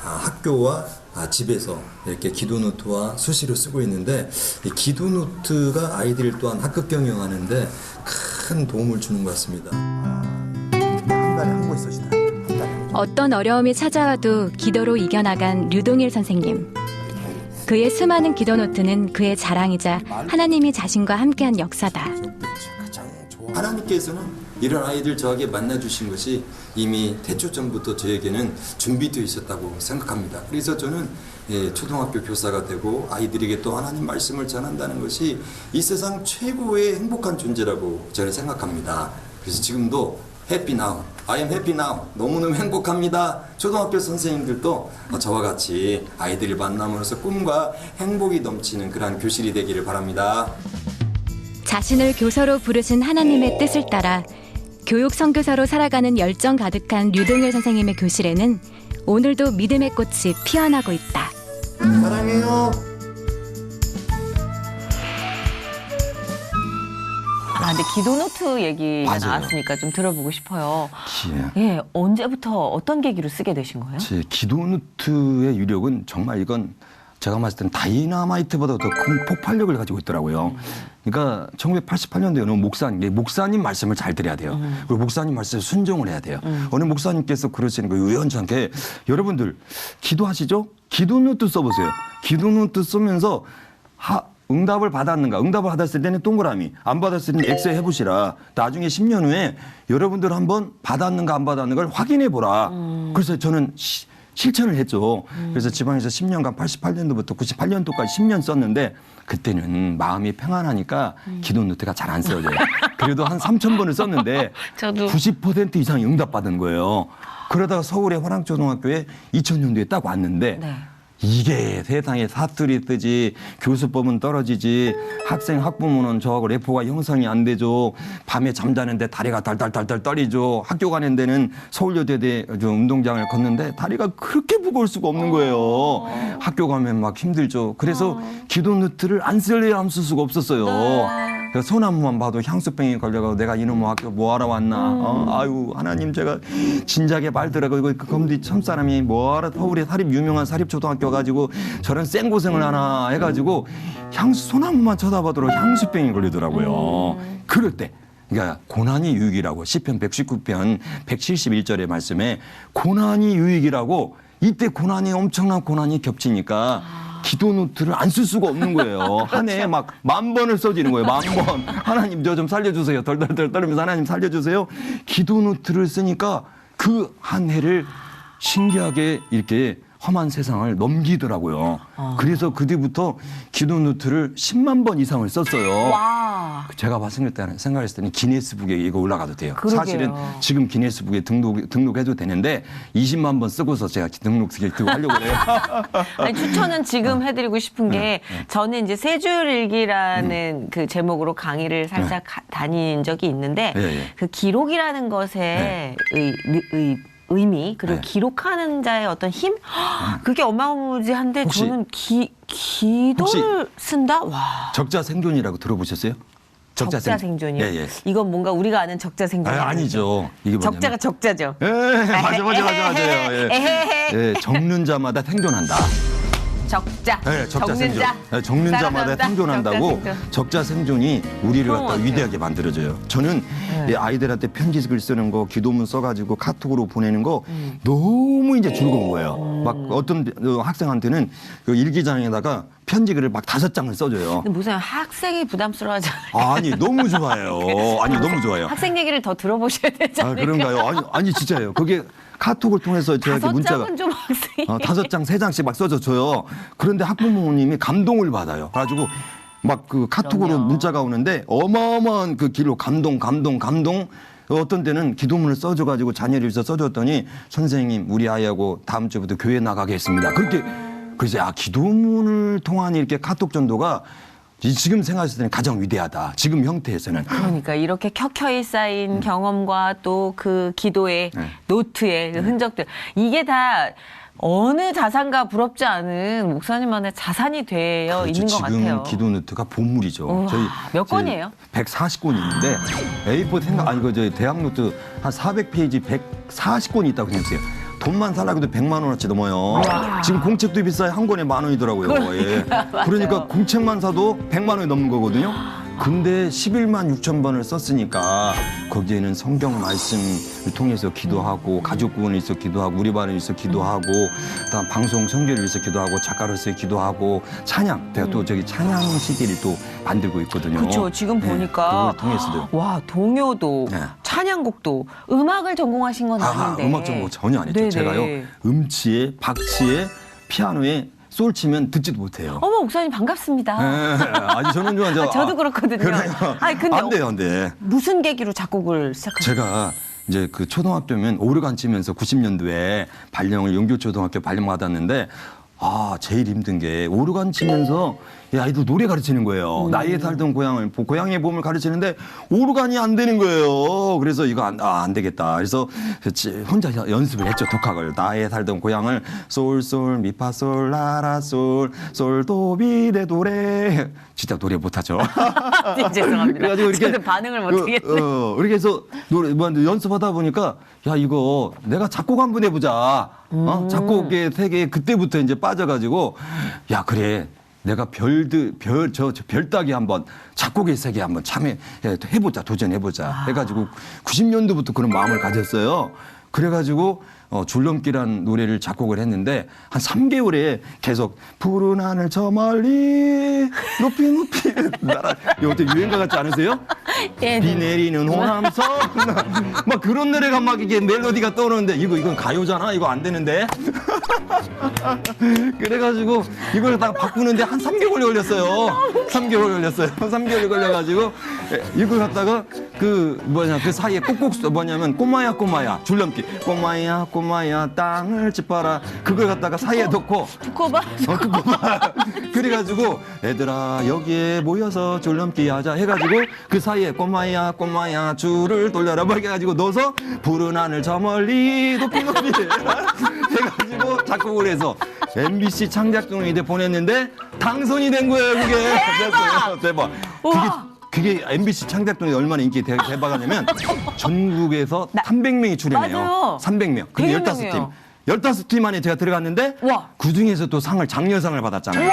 학교와 집에서 이렇게 기도노트와 수시로 쓰고 있는데 이 기도노트가 아이들 또한 학급 경영하는데 큰 도움을 주는 것 같습니다. 한 달에 한 권 쓰시다. 어떤 어려움이 찾아와도 기도로 이겨나간 류동일 선생님. 그의 수많은 기도 노트는 그의 자랑이자 하나님이 자신과 함께한 역사다. 하나님께서는 이런 아이들 저에게 만나주신 것이 이미 태초 전부터 저에게는 준비되어 있었다고 생각합니다. 그래서 저는 초등학교 교사가 되고 아이들에게 또 하나님 말씀을 전한다는 것이 이 세상 최고의 행복한 존재라고 저는 생각합니다. 그래서 지금도 해피 나우, I am happy now. 너무너무 행복합니다. 초등학교 선생님들도 저와 같이 아이들을 만남으로써 꿈과 행복이 넘치는 그런 교실이 되기를 바랍니다. 자신을 교사로 부르신 하나님의 뜻을 따라 교육 선교사로 살아가는 열정 가득한 류동일 선생님의 교실에는 오늘도 믿음의 꽃이 피어나고 있다. 사랑해요. 근데 기도노트 얘기가 맞아요. 나왔으니까 좀 들어보고 싶어요. 예. 예, 언제부터 어떤 계기로 쓰게 되신 거예요? 제 기도노트의 유력은 정말 이건 제가 봤을 때는 다이나마이트보다 더 큰 폭발력을 가지고 있더라고요. 그러니까 1988년도에 어느 목사님 말씀을 잘 들어야 돼요. 그리고 목사님 말씀에 순종을 해야 돼요. 어느 목사님께서 그러시는 거예요. 우연찮게 여러분들 기도하시죠? 기도노트 써보세요. 기도노트 쓰면서 응답을 받았는가? 응답을 받았을 때는 동그라미, 안 받았을 때는 X 해보시라. 나중에 10년 후에 여러분들 한번 받았는가 안 받았는가를 확인해 보라. 그래서 저는 실천을 했죠. 그래서 지방에서 10년간 88년도부터 98년도까지 10년 썼는데 그때는 마음이 평안하니까 기도노트가 잘 안 써져요. 그래도 한 3,000번을 썼는데 저도. 90% 이상이 응답받은 거예요. 그러다가 서울의 화랑초등학교에 2000년도에 딱 왔는데 네. 이게 세상에 사투리 뜨지, 교수법은 떨어지지, 학부모는 저하고 레포가 형성이 안 되죠. 밤에 잠자는데 다리가 달달달달 떨리죠. 학교 가는 데는 서울여대대 운동장을 걷는데 다리가 그렇게 무거울 수가 없는 거예요. 학교 가면 막 힘들죠. 그래서 기도노트를 안 쓸래야 안 쓸 수가 없었어요. 그래서 소나무만 봐도 향수병이 걸려가지고 내가 이놈의 학교 뭐하러 왔나. 아유 하나님 제가 진작에 말더라고. 이거 검디 첨사람이 뭐하러 서울에 유명한 사립초등학교 가지고 저런 생고생을 하나 해가지고 소나무만 쳐다보도록 향수병이 걸리더라고요. 그럴 때 그러니까 고난이 유익이라고 시편 119편 171절의 말씀에 고난이 유익이라고 이때 엄청난 고난이 겹치니까 기도노트를 안 쓸 수가 없는 거예요. 한 해에 막 10,000번을 써지는 거예요. 10,000번. 하나님 저 좀 살려주세요. 덜덜덜 떨면서 하나님 살려주세요. 기도노트를 쓰니까 그 한 해를 신기하게 이렇게 험한 세상을 넘기더라고요. 그래서 그 뒤부터 기도노트를 10만 번 이상을 썼어요. 와. 와. 제가 봤을 때 생각했을 때는 기네스북에 이거 올라가도 돼요. 그러게요. 사실은 지금 기네스북에 등록해도 되는데 20만 번 쓰고서 제가 등록을 하려고 해요. 아니, 추천은 지금 해드리고 싶은 게 저는 이제 세 줄 일기라는 그 제목으로 강의를 살짝 다닌 적이 있는데 그 기록이라는 것의 의미 그리고 기록하는 자의 어떤 힘 그게 어마무지한데 혹시- 저는 기도를 쓴다? 와. 적자 생존이라고 들어보셨어요? 적자 생존이요? 예. 이건 뭔가 우리가 아는 적자 생존. 아니죠. 이게 뭐냐면 적자가 적자죠. 예, 맞아요. 예, 적는 자마다 생존한다. 적자. 네, 적자 적는 생존. 자. 네, 적는 자마다 살아남자. 생존한다고 적자 생존. 적자 생존이 우리를 그런 갖다 것 같아요. 위대하게 만들어줘요. 저는 이 아이들한테 편지글 쓰는 거, 기도문 써가지고 카톡으로 보내는 거 너무 이제 즐거운 거예요. 막 어떤 학생한테는 그 일기장에다가 편지글을 막 5장을 써줘요. 근데 무슨 학생이 부담스러워하잖아요. 아니 너무 좋아요. 아니 너무 좋아요. 학생 얘기를 더 들어보셔야 되잖아요. 그런가요? 아니 진짜예요. 그게 카톡을 통해서 제가 이렇게 5장은 좀 학생이. 5장, 3장씩 막 써서 줘요. 그런데 학부모님이 감동을 받아요. 그래가지고 막 그 카톡으로 그럼요. 문자가 오는데 어마어마한 그 길로 감동. 어떤 때는 기도문을 써줘가지고 자녀를 위해서 써줬더니 선생님 우리 아이하고 다음 주부터 교회 나가겠습니다. 그렇게 그래서 기도문을 통한 이렇게 카톡 전도가 지금 생각했을 때는 가장 위대하다. 지금 형태에서는. 그러니까 이렇게 켜켜이 쌓인 경험과 또 그 기도의 노트의 그 흔적들 이게 다 어느 자산가 부럽지 않은 목사님만의 자산이 되어 그렇죠. 있는 것 지금 같아요. 기도 노트가 보물이죠. 우와, 몇 권이에요? 140권이 있는데 A4 저희 대학 노트 한 400페이지 140권이 있다고 생각해요. 돈만 살라고 해도 100만 원어치 넘어요. 지금 공책도 비싸요. 한 권에 10,000원이더라고요. 그러니까 공책만 사도 100만 원이 넘는 거거든요. 근데 11만 6천 번을 썼으니까 거기에는 성경 말씀을 통해서 기도하고 가족 구원을 위해서 기도하고 우리 반을 위해서 기도하고 그다음 방송 선교를 위해서 기도하고 작가로서의 기도하고 찬양 제가 또 저기 찬양 CD를 또 만들고 있거든요. 그렇죠. 지금 보니까 그걸 통해서도 와 동요도 네. 찬양곡도 음악을 전공하신 건 아닌데. 음악 전공 전혀 안 했죠. 네네. 제가요 음치에 박치에 피아노에 솔 치면 듣지도 못해요. 어머 목사님 반갑습니다. 아니 저는 좀 저도 그렇거든요. 그래요. 아니, 근데 안 돼요, 안 돼. 무슨 계기로 작곡을 시작하셨어요? 제가 이제 그 초등학교면 오르간 치면서 90년도에 발령을 영교초등학교 발령 받았는데 제일 힘든 게 오르간 치면서 이 아이들 노래 가르치는 거예요. 나의 살던 고향의 봄을 가르치는데 오르간이 안 되는 거예요. 그래서 이거 안 되겠다. 그래서 혼자 연습을 했죠. 독학을. 나의 살던 고향을 솔솔 미파솔 라라솔 솔도비레 도레 진짜 노래 못하죠. 죄송합니다. 그래가지고 이렇게 저도 반응을 못하겠네. 이렇게 해서 노래 연습하다 보니까 야 이거 내가 작곡 한번 해보자. 작곡의 세계에 그때부터 이제 빠져가지고 야 그래. 내가 별따기 한번 작곡의 세계에 한번 해보자 도전해보자 해가지고 90년도부터 그런 마음을 가졌어요. 그래가지고 줄넘기란 노래를 작곡을 했는데 한 3개월에 계속 푸른 하늘 저 멀리 높이 날아 이거 어때 유행가 같지 않으세요? 예, 비 내리는 호남선 막 그런 노래가 막 이게 멜로디가 떠오르는데 이건 가요잖아 이거 안 되는데 그래가지고 이걸 다 바꾸는데 한 3개월이 걸렸어요. 3개월 걸려가지고 이걸 갖다가 그 사이에 뭐냐면 꼬마야 줄넘기 꼬마야 땅을 짚어라 그걸 갖다가 사이에 넣고 두꺼봐. 그래가지고 애들아 여기에 모여서 줄넘기 하자 해가지고 그 사이에 꼬마야 줄을 돌려라 막 해가지고 넣어서 푸른 하늘 저 멀리 높이 해가지고 작곡을 해서 MBC 창작동에 보냈는데 당선이 된 거예요 그게. 대박. 그게 MBC 창작동이 얼마나 인기 대박이냐면 전국에서 300명이 출연해요. 맞아요. 300명. 근데 100 15팀. 명이에요. 15팀 안에 제가 들어갔는데 와. 그중에서 또 장려상을 받았잖아요.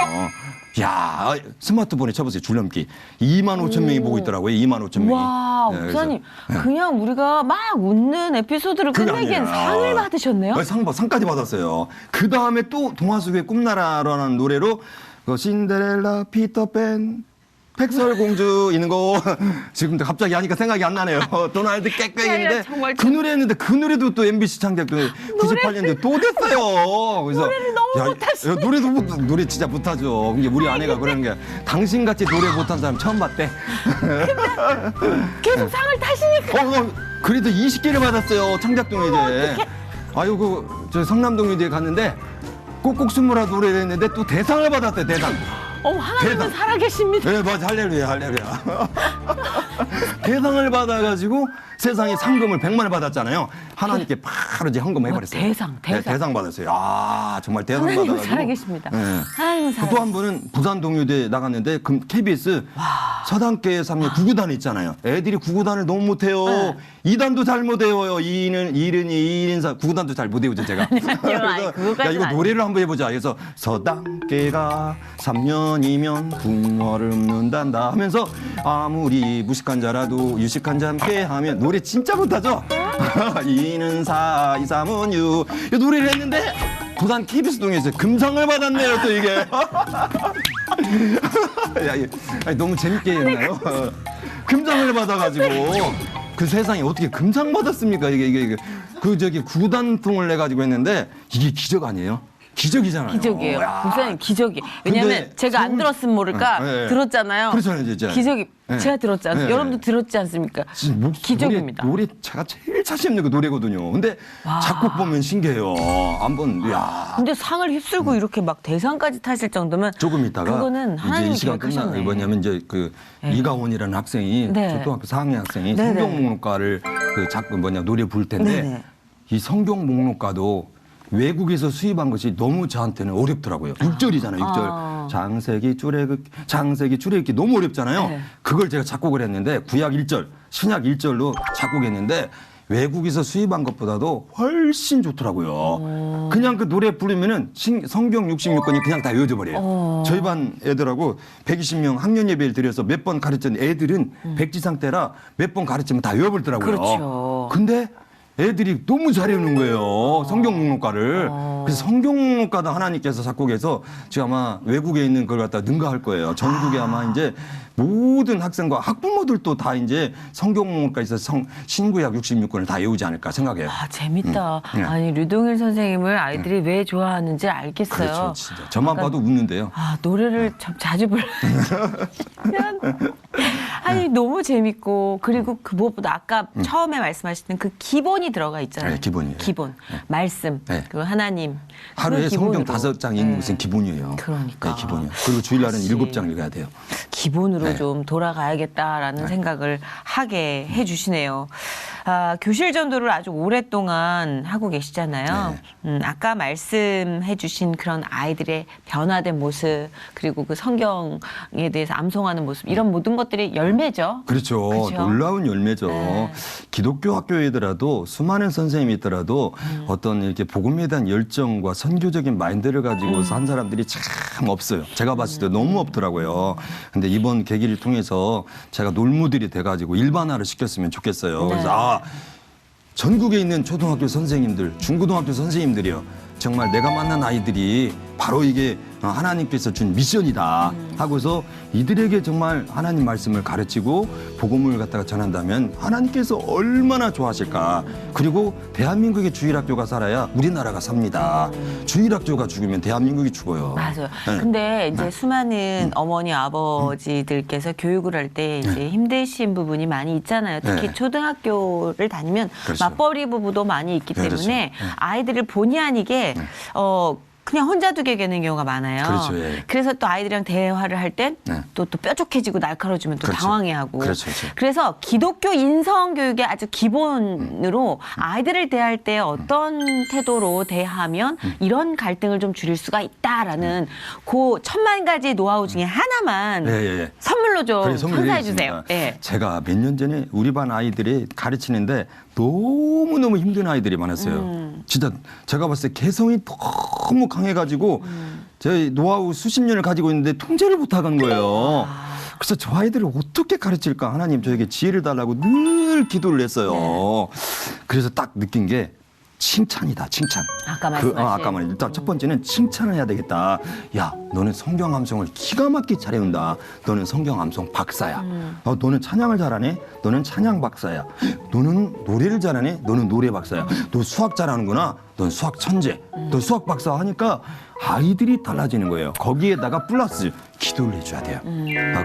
야 스마트폰에 쳐보세요. 줄넘기. 25,000명이 보고 있더라고요. 25,000명이. 와, 목사님. 그냥 우리가 막 웃는 에피소드를 끝내기엔 상을 받으셨네요? 상까지 받았어요. 그 다음에 또 동화 속의 꿈나라라는 노래로 신데렐라, 피터팬, 백설공주 있는 거 지금 갑자기 하니까 생각이 안 나네요. 도날드 야, 깨끗했는데 정말 그 노래 했는데 그 노래도 또 MBC 창작도 98년도에 또 됐어요. 그래서 노래를 너무 못하시네. 노래 진짜 못하죠. 이게 우리 아내가 그러는 게 당신같이 노래 못한 사람 처음 봤대. 계속 상을 타시니까. 그래도 20개를 받았어요. 창작동요제. 아유 저 성남동요제에 갔는데 꼭꼭 숨으라 노래를 했는데 또 대상을 받았대. 대상. 하나님은 대상. 살아계십니다. 네, 맞아. 할렐루야, 할렐루야. 대상을 받아가지고 세상에 상금을 100만 원 받았잖아요. 하나님께 바로 이제 헌금을 해버렸어요. 대상. 네, 대상 받았어요. 아, 정말 대상 하나님은 받아가지고. 살아계십니다. 네. 하나님은 또 살아계십니다. 한 분은 부산 동요대 나갔는데 KBS 서당계 3년 9구단 있잖아요. 애들이 9구단을 너무 못해요. 네. 2단도 잘 못해요. 2인사 9구단도 잘 못해요, 제가. 아니, 그래서 그거까지는 야, 이거 아니에요. 노래를 한번 해보자. 그래서 서당계가 3년이면 붕어를 읊는단다 하면서 아무리 무식한 자라도 유식한 자 함께 하면 노래 진짜 못하죠? 이는 4, 2, 3은 6. 이 노래를 했는데 부산 KBS 동에서 금상을 받았네요, 또 이게. 야, 아니, 너무 재밌게 했나요? 금상을 받아가지고 그 세상에 어떻게 금상 받았습니까? 이게 그 저기 구단통을 내 가지고 했는데 이게 기적 아니에요? 기적이잖아요. 기적이에요. 야. 목사님 기적이. 왜냐면 근데 제가 안 들었으면 모를까 네. 들었잖아요. 그렇잖아요, 진짜. 기적이. 네. 제가 들었지 않습니까? 네. 여러분도 들었지 않습니까? 기적입니다. 노래 제가 제일 자신 있는 그 노래거든요. 근데 작곡 보면 신기해요. 한번 야. 근데 상을 휩쓸고 이렇게 막 대상까지 타실 정도면 조금 있다가 그거는 이제 하나님이 이 시간 끝나 계획하셨네. 뭐냐면 이제 그 이가원이라는 학생이 네. 초등학교 4학년 학생이 네네. 성경 목록가를 그 자꾸 노래 부를 텐데 네네. 이 성경 목록가도 외국에서 수입한 것이 너무 저한테는 어렵더라고요. 6절이잖아요, 6절. 장세기 출애굽기 너무 어렵잖아요. 네. 그걸 제가 작곡을 했는데 구약 1절, 신약 1절로 작곡했는데 외국에서 수입한 것보다도 훨씬 좋더라고요. 그냥 그 노래 부르면은 성경 66권이 그냥 다 외워져 버려요. 저희 반 애들하고 120명 학년 예배를 드려서 몇 번 가르쳤는데 애들은 백지상 때라 몇 번 가르치면 다 외워버리더라고요. 그렇죠. 근데 애들이 너무 잘해오는 거예요. 성경 목록가를. 그래서 성경 목록가도 하나님께서 작곡해서 지금 아마 외국에 있는 걸 갖다 능가할 거예요. 전국에 아마 이제 모든 학생과 학부모들도 다 이제 성경 목록가에 있어서 신구약 66권을 다 외우지 않을까 생각해요. 아, 재밌다. 네. 아니, 류동일 선생님을 아이들이 왜 좋아하는지 알겠어요. 그렇죠. 진짜. 저만 봐도 웃는데요. 아, 노래를 참 자주 불러요. 아니, 너무 재밌고, 그리고 그 무엇보다 아까 처음에 말씀하셨던 그 기본이 들어가 있잖아요. 네, 기본이에요. 기본. 말씀. 네. 그리고 하나님. 하루에 그걸 성경 기본으로. 5장 읽는 네. 것은 기본이에요. 그러니까. 네, 기본이요. 그리고 주일날은 역시. 7장 읽어야 돼요. 기본으로 네. 좀 돌아가야겠다라는 생각을 하게 해주시네요. 아, 교실 전도를 아주 오랫동안 하고 계시잖아요. 아까 말씀해주신 그런 아이들의 변화된 모습, 그리고 그 성경에 대해서 암송하는 모습, 이런 모든 것들이 열매죠. 그렇죠. 그죠? 놀라운 열매죠. 네. 기독교 학교이더라도 수많은 선생님이 있더라도 어떤 이렇게 복음에 대한 열정과 선교적인 마인드를 가지고서 한 사람들이 참 없어요. 제가 봤을 때 너무 없더라고요. 근데 이번 계기를 통해서 제가 놀무들이 돼가지고 일반화를 시켰으면 좋겠어요. 네. 그래서 전국에 있는 초등학교 선생님들, 중고등학교 선생님들이요. 정말 내가 만난 아이들이 바로 이게 하나님께서 준 미션이다 하고서 이들에게 정말 하나님 말씀을 가르치고 복음을 갖다가 전한다면 하나님께서 얼마나 좋아하실까. 그리고 대한민국의 주일학교가 살아야 우리나라가 삽니다. 주일학교가 죽으면 대한민국이 죽어요. 맞아요. 네. 근데 이제 수많은 어머니, 아버지들께서 교육을 할 때 이제 힘드신 부분이 많이 있잖아요. 특히 네. 초등학교를 다니면 그렇죠. 맞벌이 부부도 많이 있기 네, 때문에 그렇죠. 아이들을 본의 아니게 그냥 혼자 두게 되는 경우가 많아요. 그렇죠, 예. 그래서 또 아이들이랑 대화를 할 땐 또 네. 뾰족해지고 날카로워지면 또 그렇죠. 당황해하고. 그렇죠, 그렇죠. 그래서 기독교 인성 교육의 아주 기본으로 아이들을 대할 때 어떤 태도로 대하면 이런 갈등을 좀 줄일 수가 있다라는 그 10,000가지 노하우 중에 하나만 예. 선물로 좀 그래, 선물을 선사해 드리겠습니다. 주세요. 예. 제가 몇 년 전에 우리 반 아이들이 가르치는데 너무너무 힘든 아이들이 많았어요. 진짜 제가 봤을 때 개성이 너무 강해가지고 제 노하우 수십 년을 가지고 있는데 통제를 못하는 거예요. 그래서 저 아이들을 어떻게 가르칠까. 하나님 저에게 지혜를 달라고 늘 기도를 했어요. 그래서 딱 느낀 게 칭찬이다, 칭찬. 아까 말씀하신. 아까 말한 일단 첫 번째는 칭찬을 해야 되겠다. 야, 너는 성경 암송을 기가 막히게 잘해온다. 너는 성경 암송 박사야. 너는 찬양을 잘하네. 너는 찬양 박사야. 너는 노래를 잘하네. 너는 노래 박사야. 너 수학 잘하는구나. 넌 수학 천재. 너 수학 박사 하니까 아이들이 달라지는 거예요. 거기에다가 플러스 기도를 해줘야 돼요.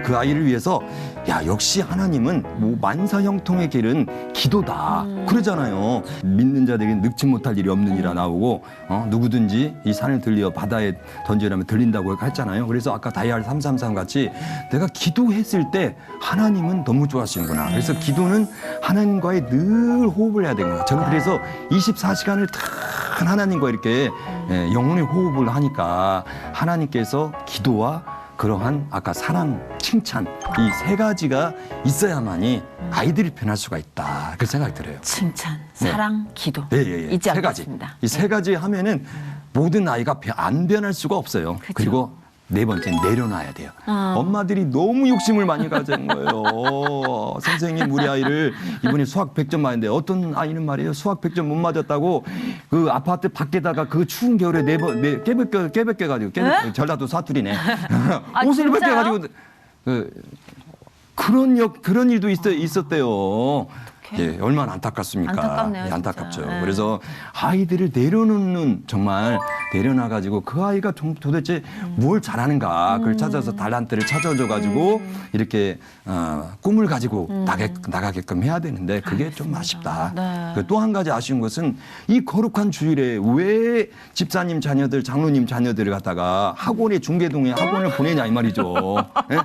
그 아이를 위해서 야, 역시 하나님은 뭐 만사형통의 길은 기도다. 그러잖아요. 믿는 자들에게 늙지 못할 일이 없느니라 나오고 누구든지 이 산을 들려 바다에 던지라면 들린다고 했잖아요. 그래서 아까 다이알 333 같이 내가 기도했을 때 하나님은 너무 좋아하시는구나. 그래서 기도는 하나님과의 늘 호흡을 해야 되는 거예요. 저는 그래서 24시간을 다 하나님과 이렇게 영혼의 호흡을 하니까 하나님께서 기도와 그러한 아까 사랑, 칭찬 이 세 가지가 있어야만이 아이들이 변할 수가 있다. 그 생각이 들어요. 칭찬, 사랑, 기도. 네. 잊지 세 가지. 않겠습니다. 이 세 가지 하면은 모든 아이가 안 변할 수가 없어요. 그쵸. 그리고 네 번째 내려놔야 돼요. 엄마들이 너무 욕심을 많이 가지는 거예요. 선생님 우리 아이를 이번에 수학 100점 맞았는데 어떤 아이는 말이에요. 수학 100점 못 맞았다고 그 아파트 밖에다가 그 추운 겨울에 깨벗겨 가지고 전라도 사투리네. 옷을 진짜요? 벗겨 가지고 그런 일도 있었대요. 예, 얼마나 안타깝습니까? 안타깝네요, 예, 안타깝죠. 진짜. 네. 그래서 아이들을 내려놓는 정말 내려놔가지고 그 아이가 도대체 뭘 잘하는가 그걸 찾아서 달란트를 찾아줘가지고 이렇게 꿈을 가지고 나가게끔 해야 되는데 그게 좀 아쉽다. 네. 또 한 가지 아쉬운 것은 이 거룩한 주일에 왜 집사님 자녀들, 장로님 자녀들을 갖다가 학원에 중계동에 학원을 보내냐 이 말이죠. 예?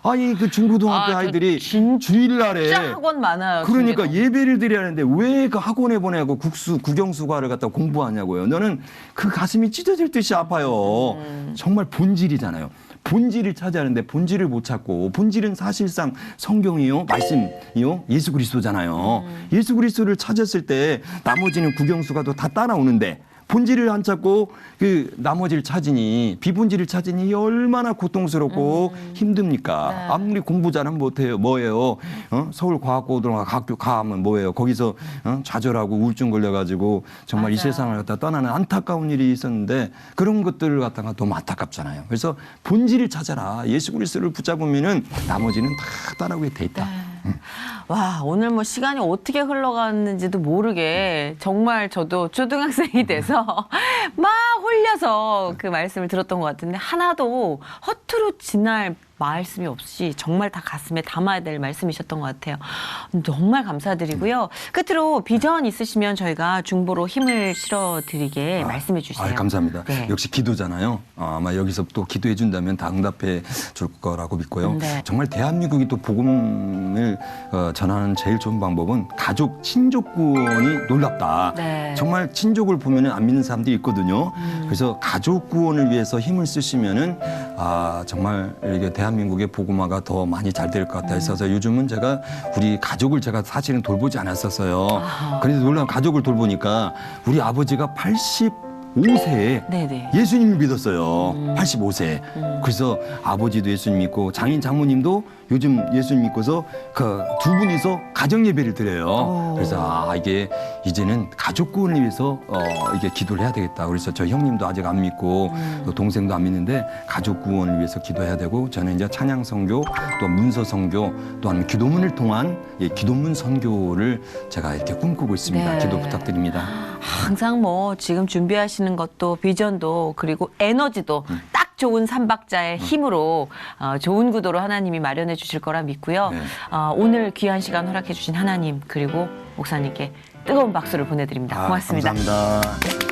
아니 그 중고등학교 아이들이 주일날에 진짜 학원 많아요. 그러니까 중계동. 예배를 드려야 하는데 왜 그 학원에 보내고 국영수과를 갖다 공부하냐고요. 너는 그 가슴이 찢어질 듯이 아파요. 정말 본질이잖아요. 본질을 찾아야 하는데 본질을 못 찾고 본질은 사실상 성경이요, 말씀이요, 예수 그리스도잖아요. 예수 그리스도를 찾았을 때 나머지는 국영수과도 다 따라오는데 본질을 안 찾고 그 나머지를 찾으니 비본질을 찾으니 얼마나 고통스럽고 힘듭니까? 네. 아무리 공부 잘하면 못해요. 뭐예요? 서울과학고등학교 가면 뭐예요? 거기서 좌절하고 우울증 걸려가지고 정말 이 맞아요. 세상을 갖다 떠나는 안타까운 일이 있었는데 그런 것들을 갖다가 너무 안타깝잖아요. 그래서 본질을 찾아라. 예수 그리스도를 붙잡으면은 나머지는 다 따라오게 돼 있다. 와, 오늘 뭐 시간이 어떻게 흘러갔는지도 모르게 정말 저도 초등학생이 돼서 막 홀려서 그 말씀을 들었던 것 같은데 하나도 허투루 지날 말씀이 없이 정말 다 가슴에 담아야 될 말씀이셨던 것 같아요. 정말 감사드리고요. 끝으로 비전 있으시면 저희가 중보로 힘을 실어드리게 말씀해 주세요. 감사합니다. 네. 역시 기도잖아요. 아마 여기서 또 기도해 준다면 다 응답해 줄 거라고 믿고요. 네. 정말 대한민국이 또 복음을 전하는 제일 좋은 방법은 가족, 친족 구원이 놀랍다. 네. 정말 친족을 보면 안 믿는 사람들이 있거든요. 그래서 가족 구원을 위해서 힘을 쓰시면은 정말 이게 대한민국의 복음화가 더 많이 잘 될 것 같아 있어서 요즘은 제가 우리 가족을 제가 사실은 돌보지 않았었어요. 그래서 놀라운 가족을 돌보니까 우리 아버지가 85세에 네네. 예수님을 믿었어요. 85세. 그래서 아버지도 예수님 믿고 장인 장모님도 요즘 예수님 믿고서 그 두 분이서 가정 예배를 드려요. 그래서 이게 이제는 가족 구원을 위해서 이게 기도를 해야 되겠다. 그래서 저 형님도 아직 안 믿고 또 동생도 안 믿는데 가족 구원을 위해서 기도해야 되고 저는 이제 찬양 선교 또 문서 선교 또 아니면 기도문을 통한 기도문 선교를 제가 이렇게 꿈꾸고 있습니다. 네. 기도 부탁드립니다. 항상 뭐 지금 준비하시는 것도 비전도 그리고 에너지도 딱 좋은 삼박자의 힘으로 좋은 구도로 하나님이 마련해 주실 거라 믿고요. 네. 오늘 귀한 시간 허락해 주신 하나님 그리고 목사님께 뜨거운 박수를 보내드립니다. 고맙습니다. 감사합니다.